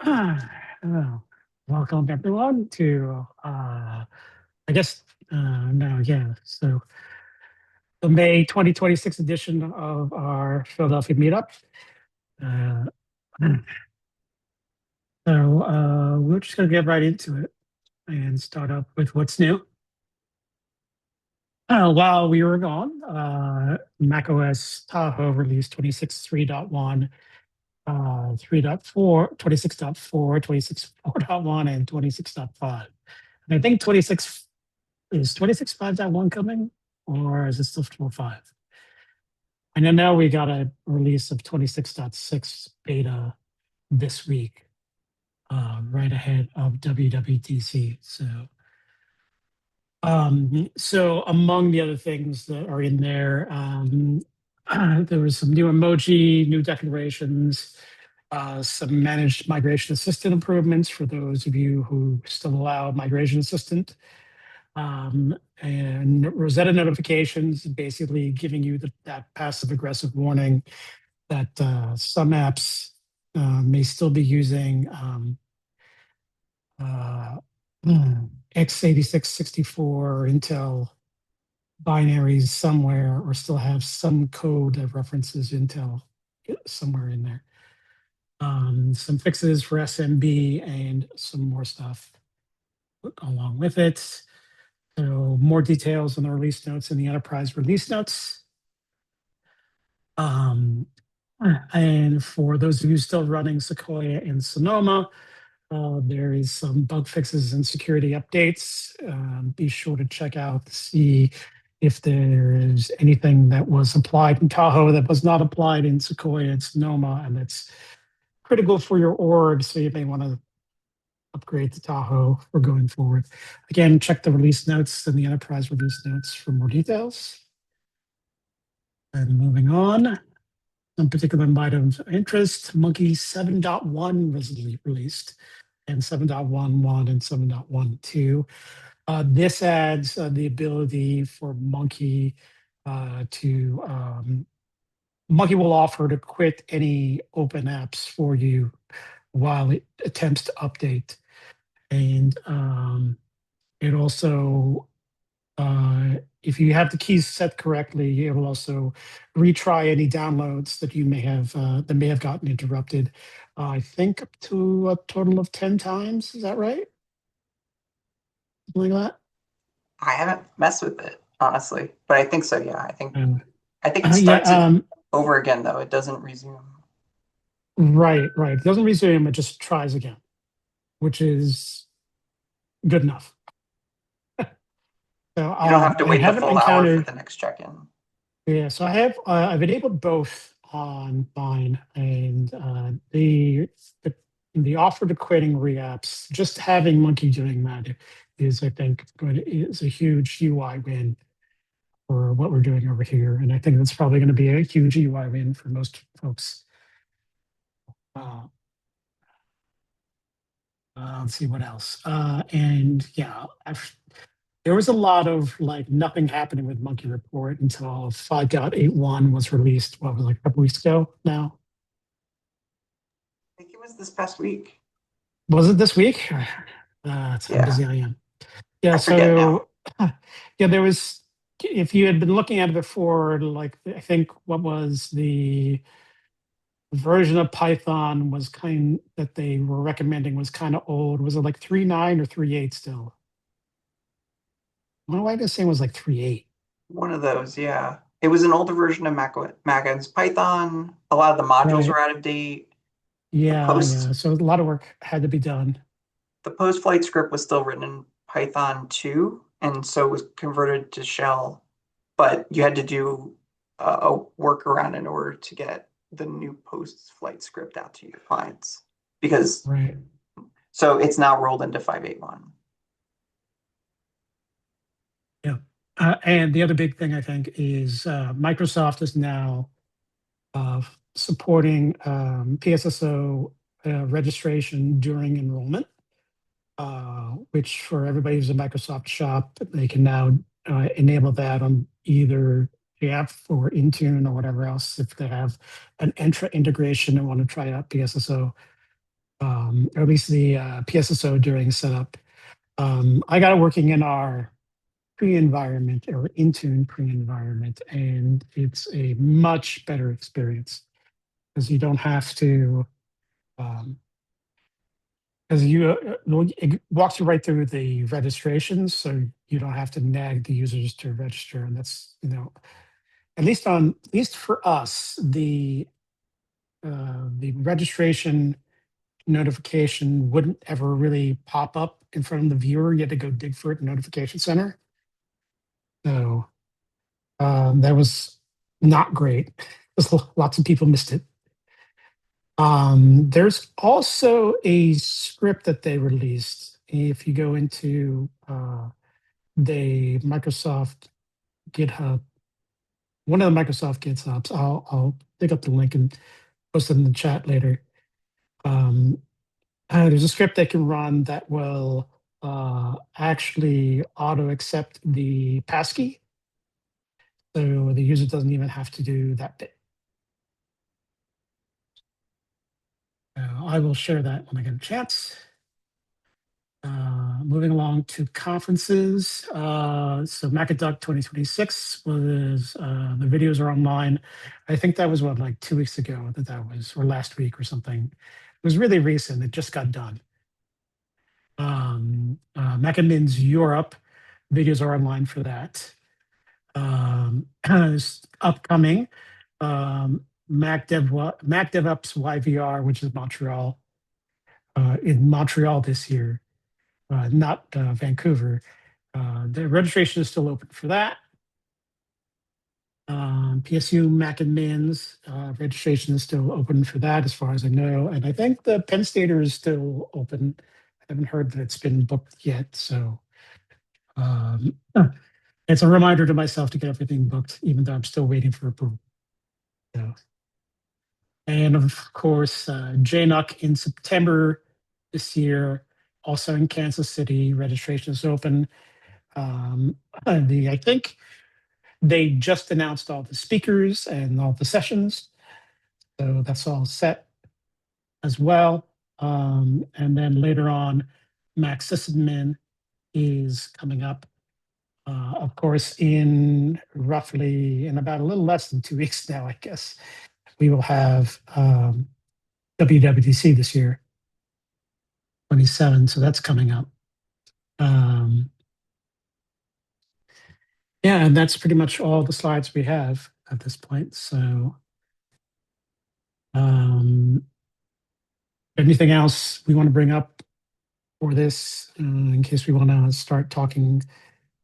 Hello. Welcome everyone to I guess no, yeah. So the May 2026 edition of our Philadelphia Meetup. Uh, we're just gonna get right into it and start up with what's new. While we were gone, macOS Tahoe released 26.3.1, 3.4, 26.4, 26.4.1, and 26.5. And I think 26 is 26.5.1 coming, or is it still 4.5? And then now we got a release of 26.6 beta this week, right ahead of WWDC. So among the other things that are in there, there was some new emoji, new declarations, some managed migration assistant improvements for those of you who still allow migration assistant, and Rosetta notifications, basically giving you that passive aggressive warning that some apps may still be using uh, x86-64 Intel binaries somewhere, or still have some code that references Intel somewhere in there. Some fixes for SMB and some more stuff along with it. So more details on the release notes and the enterprise release notes. And for those of you still running Sequoia and Sonoma, there is some bug fixes and security updates. Be sure to check out to see if there is anything that was applied in Tahoe that was not applied in Sequoia and Sonoma, and that's critical for your org. So you may want to upgrade to Tahoe for going forward. Again, check the release notes and the enterprise release notes for more details. And moving on, some particular items of interest, Monkey 7.1 was released, and 7.11 and 7.12. This adds the ability for Monkey Monkey will offer to quit any open apps for you while it attempts to update. And it also, if you have the keys set correctly, it will also retry any downloads that you may have gotten interrupted. I think up to a total of 10 times. Is that right? Something like that. I haven't messed with it, honestly, but I think so. Yeah, Um, I think it yeah. starts it over again though. It doesn't resume. Right. Right. It doesn't resume. It just tries again, which is good enough. So You don't have to I wait the haven't full hour for encountered. the next check-in. Yeah, so I've enabled both on mine, and the offer to quitting reapps, just having Monkey doing that is, I think, is a huge UI win for what we're doing over here, and I think that's probably going to be a huge UI win for most folks. Uh, let's see what else. And yeah, there was a lot of like nothing happening with Monkey Report until 5.81 was released. What was it, like a couple weeks ago now? I think it was this past week. Was it this week? That's how Yeah, busy I am. Yeah, I forget now. so yeah, there was, if you had been looking at it before, like I think what was the version of Python was kind that they were recommending was kind of old. Was it like 3.9 or 3.8 still? Why am I saying it was like 3.8? One of those, yeah. It was an older version of macOS Python. A lot of the modules Right. were out of date. The Yeah, post yeah. So a lot of work had to be done. the post flight script was still written in Python 2, and so it was converted to shell, but you had to do a workaround in order to get the new post flight script out to your clients because Right. so it's now rolled into 5.8.1. Yeah. And the other big thing I think is Microsoft is now uh, supporting PSSO registration during enrollment, which for everybody who's a Microsoft shop, they can now enable that on either the app or Intune or whatever else if they have an Entra integration and want to try out PSSO. or at least the PSSO during setup. I got it working in our pre-environment or Intune pre-environment, and it's a much better experience because you don't have to, um, because it walks you right through the registrations, so you don't have to nag the users to register, and that's at least for us the registration notification wouldn't ever really pop up in front of the viewer. You had to go dig for it in Notification Center. So that was not great. 'Cause lots of people missed it. There's also a script that they released. If you go into the Microsoft GitHub, one of the Microsoft GitHubs, I'll pick up the link and post it in the chat later. Um, there's a script they can run that will actually auto accept the passkey, so the user doesn't even have to do that bit. I will share that when I get a chance. Moving along to conferences. So Macaduck 2026 was, the videos are online. I think that was what, like 2 weeks ago that was, or last week or something. It was really recent. It just got done. Macadmin's Europe videos are online for that. Upcoming, Mac DevOps YVR, which is Montreal, in Montreal this year, not Vancouver. The registration is still open for that. PSU Mac and Mins registration is still open for that, as far as I know. And I think the Penn Stater is still open. I haven't heard that it's been booked yet. So it's a reminder to myself to get everything booked, even though I'm still waiting for approval. So, and of course, JNUC in September this year, also in Kansas City. Registration is open. I think they just announced all the speakers and all the sessions, so that's all set as well. And then later on, Max Sysadmin is coming up. Of course, in about a little less than 2 weeks now, I guess, we will have WWDC this year, 27. So that's coming up. Yeah, and that's pretty much all the slides we have at this point. So anything else we want to bring up for this in case we want to start talking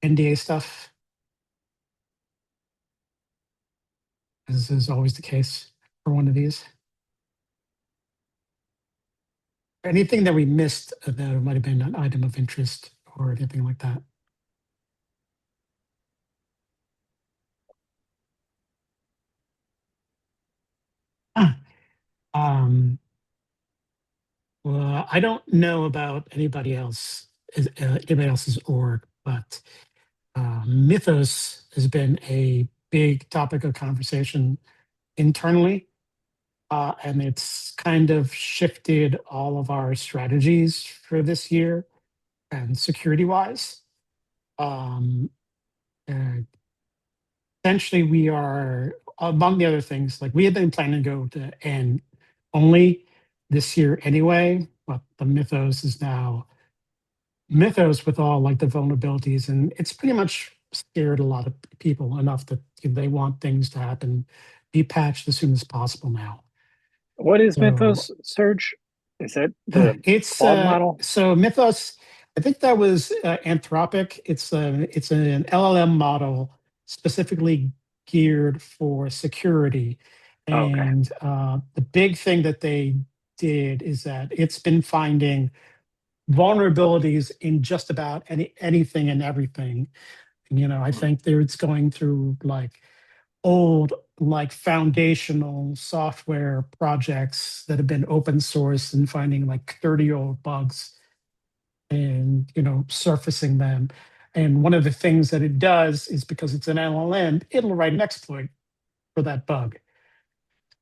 NDA stuff? As is always the case for one of these. Anything that we missed that might have been an item of interest or anything like that? Um, well, I don't know about anybody else's org, but Mythos has been a big topic of conversation internally, and it's kind of shifted all of our strategies for this year and security-wise. Essentially, we are, among the other things, like we had been planning to go to N only this year anyway, but the Mythos is now Mythos with all like the vulnerabilities, and it's pretty much scared a lot of people enough that they want things to happen, be patched as soon as possible now. What is So Mythos, Serge? Is that the it's Claude model? so Mythos. I think that was Anthropic. It's an LLM model specifically geared for security, Okay. and the big thing that they did is that it's been finding vulnerabilities in just about anything and everything. I think it's going through like old, like foundational software projects that have been open source and finding like 30-year-old bugs and surfacing them. And one of the things that it does is, because it's an LLM, it'll write an exploit for that bug.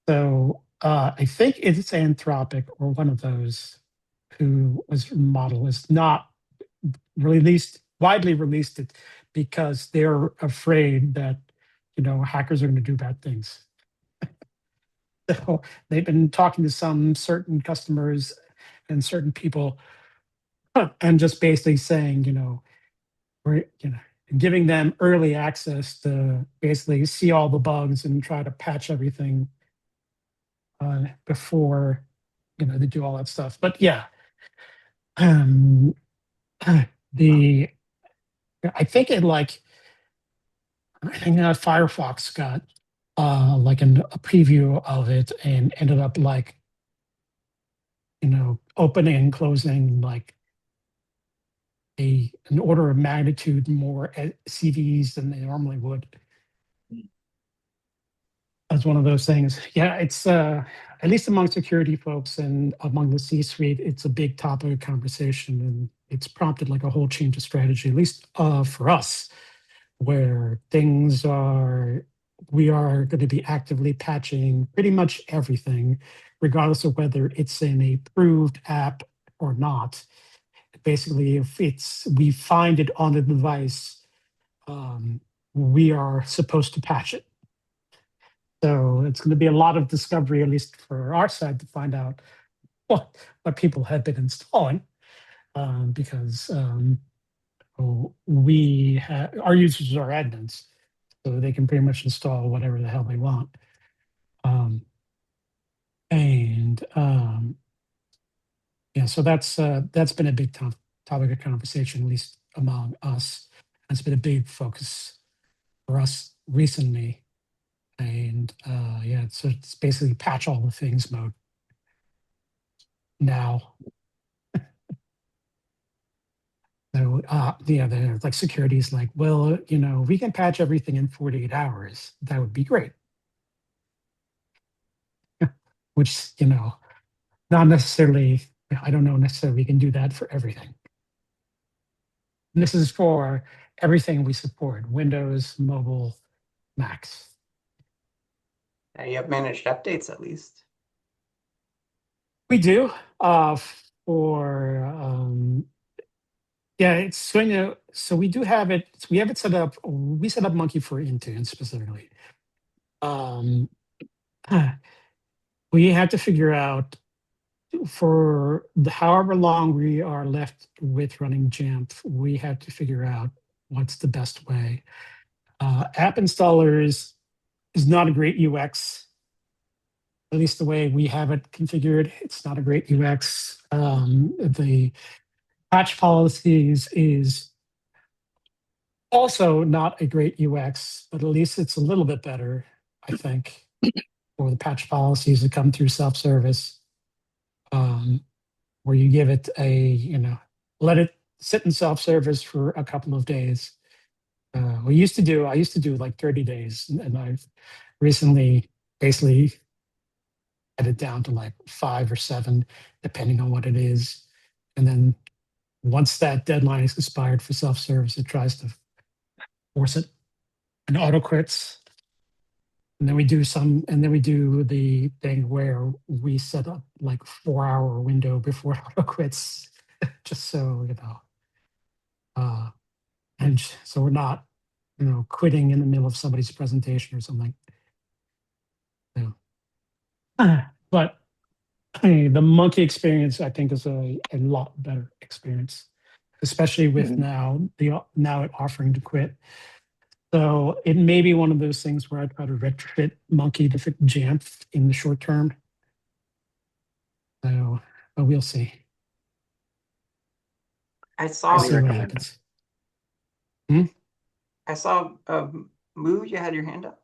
So I think it's Anthropic or one of those. who was model is not widely released it because they're afraid that hackers are going to do bad things. So they've been talking to some certain customers and certain people and just basically saying, we're giving them early access to basically see all the bugs and try to patch everything before they do all that stuff. But yeah, um, the I think it like I think Firefox got like a preview of it and ended up like opening and closing like an order of magnitude more CVs than they normally would. As one of those things. Yeah, it's at least among security folks and among the C-suite, it's a big topic of conversation, and it's prompted like a whole change of strategy, at least for us, where we are going to be actively patching pretty much everything, regardless of whether it's an approved app or not. Basically, if we find it on the device, we are supposed to patch it. So it's going to be a lot of discovery, at least for our side, to find out what people have been installing, because our users are admins, so they can pretty much install whatever the hell they want. Yeah, so that's been a big topic of conversation, at least among us. It's been a big focus for us recently. And yeah, so it's basically patch all the things mode now. So yeah, the like security is like, well, we can patch everything in 48 hours. That would be great. Which, not necessarily, I don't know necessarily we can do that for everything. And this is for everything we support, Windows, mobile, Macs. Yeah, you have managed updates at least. We do yeah, it's going to, so we do have it, we have it set up, we set up Monkey for Intune specifically. We had to figure out for however long we are left with running Jamf, we had to figure out what's the best way. App installers is not a great UX, at least the way we have it configured. It's not a great UX. The patch policies is also not a great UX, but at least it's a little bit better, I think, for the patch policies that come through self-service, where you give it let it sit in self-service for a couple of days. I used to do like 30 days, and I've recently basically had it down to like 5 or 7, depending on what it is. And then once that deadline is expired for self-service, it tries to force it and auto quits. And then we do the thing where we set up like 4-hour window before auto quits, just so and so we're not quitting in the middle of somebody's presentation or something. But the Monkey experience, I think, is a lot better experience, especially with now it offering to quit. So it may be one of those things where I try to retrofit Monkey to fit Jamf in the short term. So, but we'll see. I saw. We'll see what happens. I saw Moo. You had your hand up.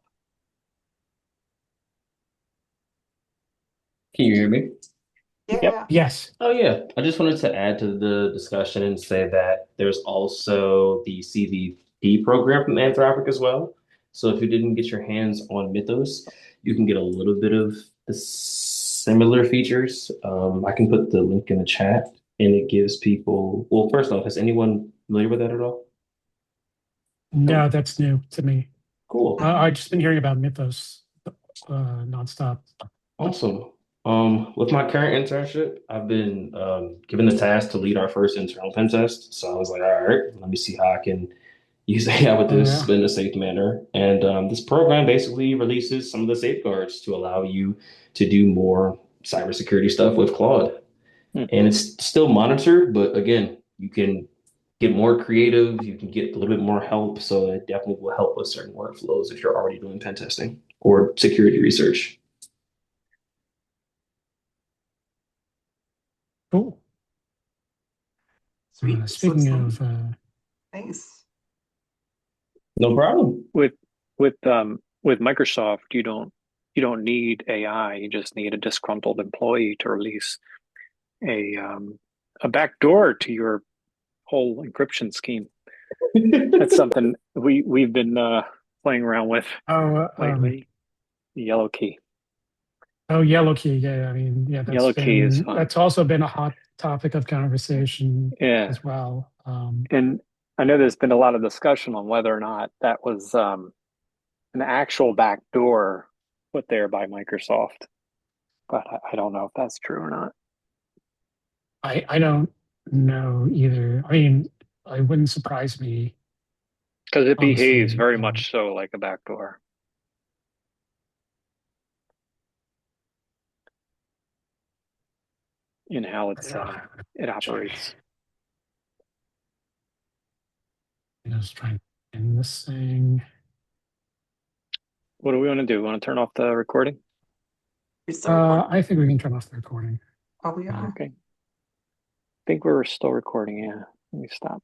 Can you hear me? Yeah. Yep. Yes. Oh, yeah. I just wanted to add to the discussion and say that there's also the CVP program from Anthropic as well. So if you didn't get your hands on Mythos, you can get a little bit of the similar features. I can put the link in the chat, and it gives people, well, first off, is anyone familiar with that at all? No, that's new to me. Cool. I've just been hearing about Mythos nonstop. Awesome. With my current internship, I've been given the task to lead our first internal pen test. So I was like, all right, let me see how I can use AI with Oh this yeah. in a safe manner. And this program basically releases some of the safeguards to allow you to do more cybersecurity stuff with Claude. Hmm. And it's still monitored, but again, you can get more creative, you can get a little bit more help. So it definitely will help with certain workflows if you're already doing pen testing or security research. Cool. Sweet. This looks Speaking of, nice. No problem. With Microsoft, you don't need AI. You just need a disgruntled employee to release a backdoor to your whole encryption scheme. That's something we've been playing around with oh, lately. The yellow key. oh, Yellow Key. Yeah, I mean, yeah, Yellow key is fun. that's also been a hot topic of conversation Yeah. as well. And I know there's been a lot of discussion on whether or not that was an actual backdoor put there by Microsoft, but I don't know if that's true or not. I don't know either. I mean, it wouldn't surprise me, Because it behaves honestly. very much so like a backdoor in how it operates. Just trying to end this thing. What do we want to do? We want to turn off the recording? We still recording? I think we can turn off the recording. Oh, we are. Okay. I think we're still recording, yeah. Let me stop.